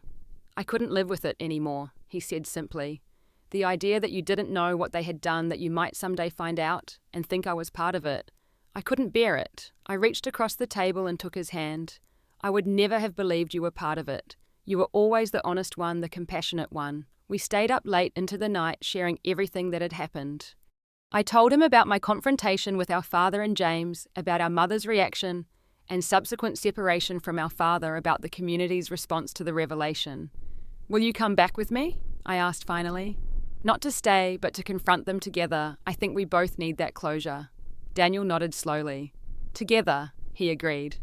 "I couldn't live with it anymore," he said simply. "The idea that you didn't know what they had done, that you might someday find out and think I was part of it. I couldn't bear it." I reached across the table and took his hand. "I would never have believed you were part of it. You were always the honest one, the compassionate one." We stayed up late into the night, sharing everything that had happened. I told him about my confrontation with our father and James, about our mother's reaction, and subsequent separation from our father, about the community's response to the revelation. "Will you come back with me?" I asked finally. "Not to stay, but to confront them together. I think we both need that closure." Daniel nodded slowly. "Together," he agreed.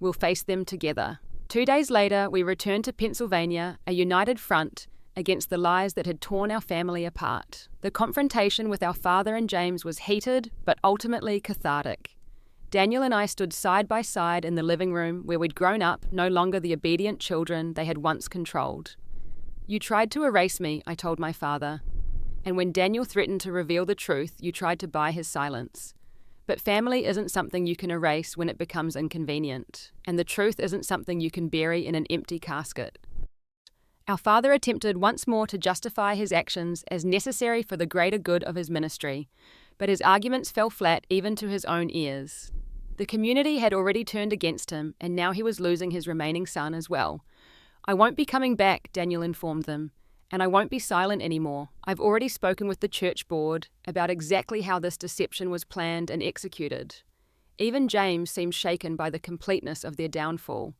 "We'll face them together." 2 days later, we returned to Pennsylvania, a united front against the lies that had torn our family apart. The confrontation with our father and James was heated, but ultimately cathartic. Daniel and I stood side by side in the living room where we'd grown up, no longer the obedient children they had once controlled. "You tried to erase me," I told my father. "And when Daniel threatened to reveal the truth, you tried to buy his silence. But family isn't something you can erase when it becomes inconvenient, and the truth isn't something you can bury in an empty casket." Our father attempted once more to justify his actions as necessary for the greater good of his ministry, but his arguments fell flat even to his own ears. The community had already turned against him, and now he was losing his remaining son as well. "I won't be coming back," Daniel informed them, "and I won't be silent anymore. I've already spoken with the church board about exactly how this deception was planned and executed." Even James seemed shaken by the completeness of their downfall.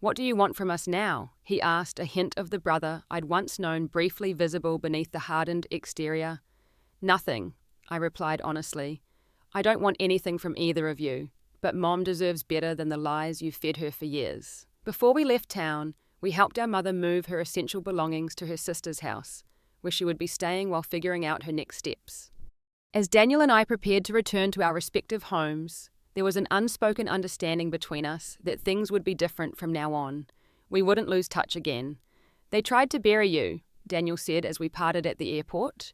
"What do you want from us now?" he asked, a hint of the brother I'd once known briefly visible beneath the hardened exterior. "Nothing," I replied honestly. "I don't want anything from either of you, but Mom deserves better than the lies you fed her for years." Before we left town, we helped our mother move her essential belongings to her sister's house, where she would be staying while figuring out her next steps. As Daniel and I prepared to return to our respective homes, there was an unspoken understanding between us that things would be different from now on. We wouldn't lose touch again. "They tried to bury you," Daniel said as we parted at the airport,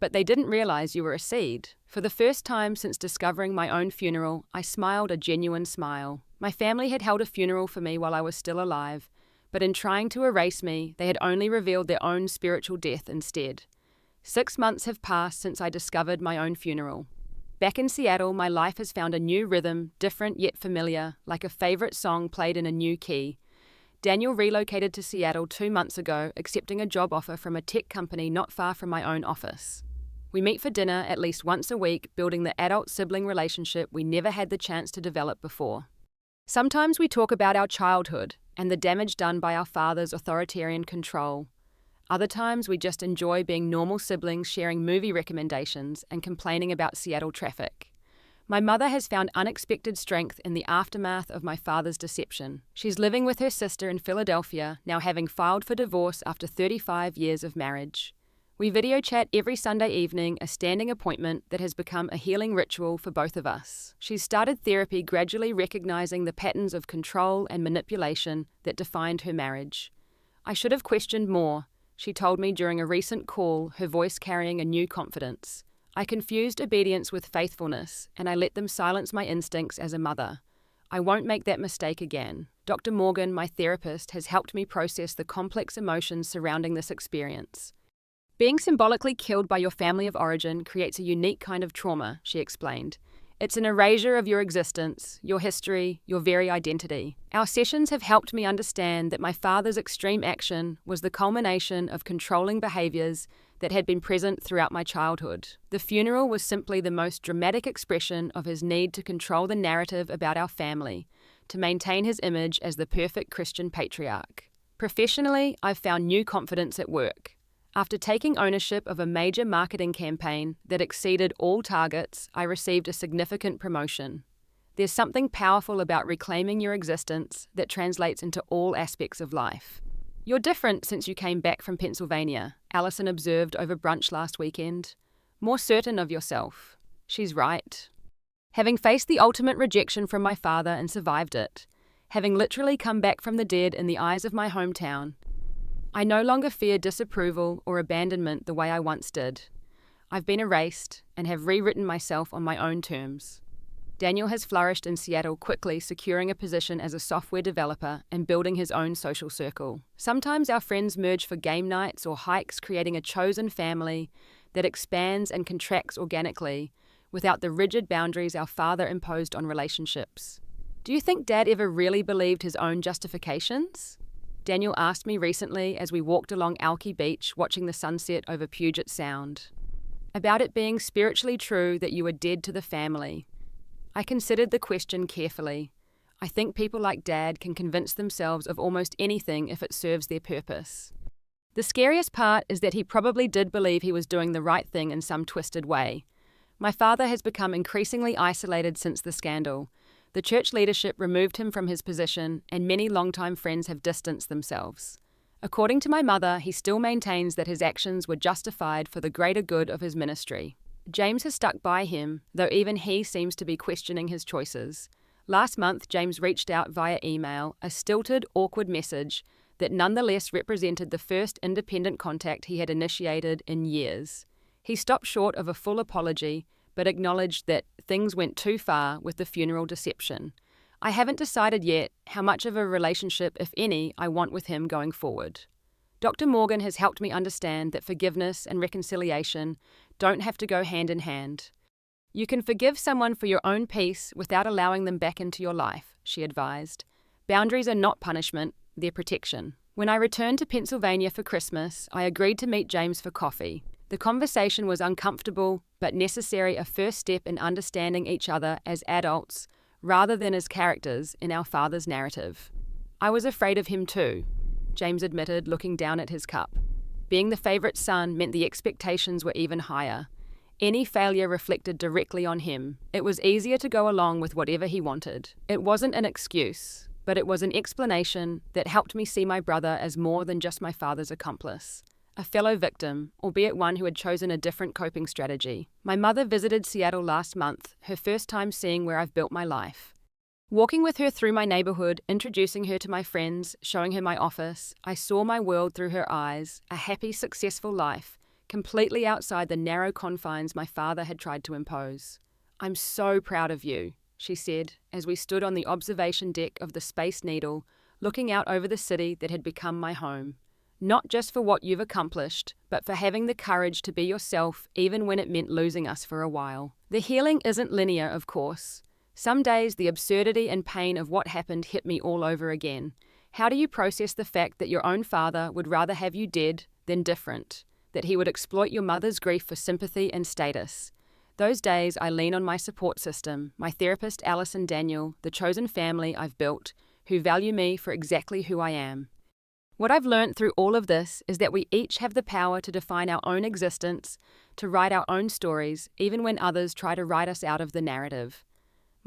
"but they didn't realize you were a seed." For the first time since discovering my own funeral, I smiled a genuine smile. My family had held a funeral for me while I was still alive, but in trying to erase me, they had only revealed their own spiritual death instead. 6 months have passed since I discovered my own funeral. Back in Seattle, my life has found a new rhythm, different yet familiar, like a favorite song played in a new key. Daniel relocated to Seattle 2 months ago, accepting a job offer from a tech company not far from my own office. We meet for dinner at least once a week, building the adult-sibling relationship we never had the chance to develop before. Sometimes we talk about our childhood and the damage done by our father's authoritarian control. Other times we just enjoy being normal siblings sharing movie recommendations and complaining about Seattle traffic. My mother has found unexpected strength in the aftermath of my father's deception. She's living with her sister in Philadelphia, now having filed for divorce after 35 years of marriage. We video chat every Sunday evening, a standing appointment that has become a healing ritual for both of us. She's started therapy, gradually recognizing the patterns of control and manipulation that defined her marriage. "I should have questioned more," she told me during a recent call, her voice carrying a new confidence. "I confused obedience with faithfulness, and I let them silence my instincts as a mother. I won't make that mistake again." Dr. Morgan, my therapist, has helped me process the complex emotions surrounding this experience. "Being symbolically killed by your family of origin creates a unique kind of trauma," she explained. "It's an erasure of your existence, your history, your very identity." Our sessions have helped me understand that my father's extreme action was the culmination of controlling behaviors that had been present throughout my childhood. The funeral was simply the most dramatic expression of his need to control the narrative about our family, to maintain his image as the perfect Christian patriarch. Professionally, I've found new confidence at work. After taking ownership of a major marketing campaign that exceeded all targets, I received a significant promotion. There's something powerful about reclaiming your existence that translates into all aspects of life. "You're different since you came back from Pennsylvania," Allison observed over brunch last weekend. "More certain of yourself." She's right. Having faced the ultimate rejection from my father and survived it, having literally come back from the dead in the eyes of my hometown, I no longer fear disapproval or abandonment the way I once did. I've been erased and have rewritten myself on my own terms. Daniel has flourished in Seattle, quickly securing a position as a software developer and building his own social circle. Sometimes our friends merge for game nights or hikes, creating a chosen family that expands and contracts organically without the rigid boundaries our father imposed on relationships. "Do you think Dad ever really believed his own justifications?" Daniel asked me recently as we walked along Alki Beach watching the sunset over Puget Sound. "About it being spiritually true that you were dead to the family." I considered the question carefully. I think people like Dad can convince themselves of almost anything if it serves their purpose. The scariest part is that he probably did believe he was doing the right thing in some twisted way. My father has become increasingly isolated since the scandal. The church leadership removed him from his position, and many longtime friends have distanced themselves. According to my mother, he still maintains that his actions were justified for the greater good of his ministry. James has stuck by him, though even he seems to be questioning his choices. Last month, James reached out via email, a stilted, awkward message that nonetheless represented the first independent contact he had initiated in years. He stopped short of a full apology, but acknowledged that things went too far with the funeral deception. "I haven't decided yet how much of a relationship, if any, I want with him going forward." Dr. Morgan has helped me understand that forgiveness and reconciliation don't have to go hand in hand. You can forgive someone for your own peace without allowing them back into your life, she advised. Boundaries are not punishment, they're protection. When I returned to Pennsylvania for Christmas, I agreed to meet James for coffee. The conversation was uncomfortable, but necessary, a first step in understanding each other as adults rather than as characters in our father's narrative. I was afraid of him too, James admitted, looking down at his cup. Being the favourite son meant the expectations were even higher. Any failure reflected directly on him. It was easier to go along with whatever he wanted. It wasn't an excuse, but it was an explanation that helped me see my brother as more than just my father's accomplice. A fellow victim, albeit one who had chosen a different coping strategy. My mother visited Seattle last month, her first time seeing where I've built my life. Walking with her through my neighborhood, introducing her to my friends, showing her my office, I saw my world through her eyes, a happy, successful life, completely outside the narrow confines my father had tried to impose. "I'm so proud of you," she said, as we stood on the observation deck of the Space Needle, looking out over the city that had become my home. "Not just for what you've accomplished, but for having the courage to be yourself even when it meant losing us for a while." The healing isn't linear, of course. Some days the absurdity and pain of what happened hit me all over again. How do you process the fact that your own father would rather have you dead than different? That he would exploit your mother's grief for sympathy and status? Those days I lean on my support system, my therapist Alice and Daniel, the chosen family I've built, who value me for exactly who I am. What I've learned through all of this is that we each have the power to define our own existence, to write our own stories, even when others try to write us out of the narrative.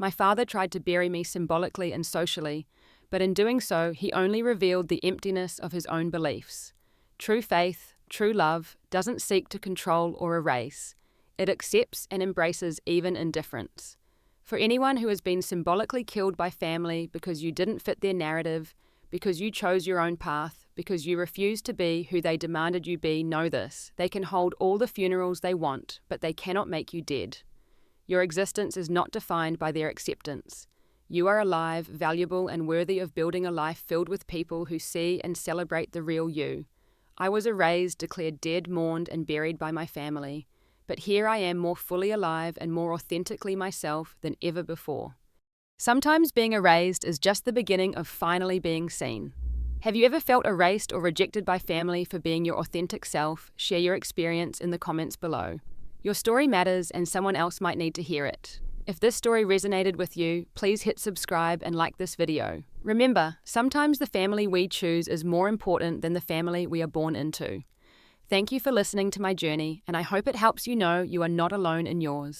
My father tried to bury me symbolically and socially, but in doing so, he only revealed the emptiness of his own beliefs. True faith, true love, doesn't seek to control or erase. It accepts and embraces even indifference. For anyone who has been symbolically killed by family because you didn't fit their narrative, because you chose your own path, because you refused to be who they demanded you be, know this: they can hold all the funerals they want, but they cannot make you dead. Your existence is not defined by their acceptance. You are alive, valuable, and worthy of building a life filled with people who see and celebrate the real you. I was erased, declared dead, mourned, and buried by my family. But here I am, more fully alive and more authentically myself than ever before. Sometimes being erased is just the beginning of finally being seen. Have you ever felt erased or rejected by family for being your authentic self? Share your experience in the comments below. Your story matters and someone else might need to hear it. If this story resonated with you, please hit subscribe and like this video. Remember, sometimes the family we choose is more important than the family we are born into. Thank you for listening to my journey, and I hope it helps you know you are not alone in yours.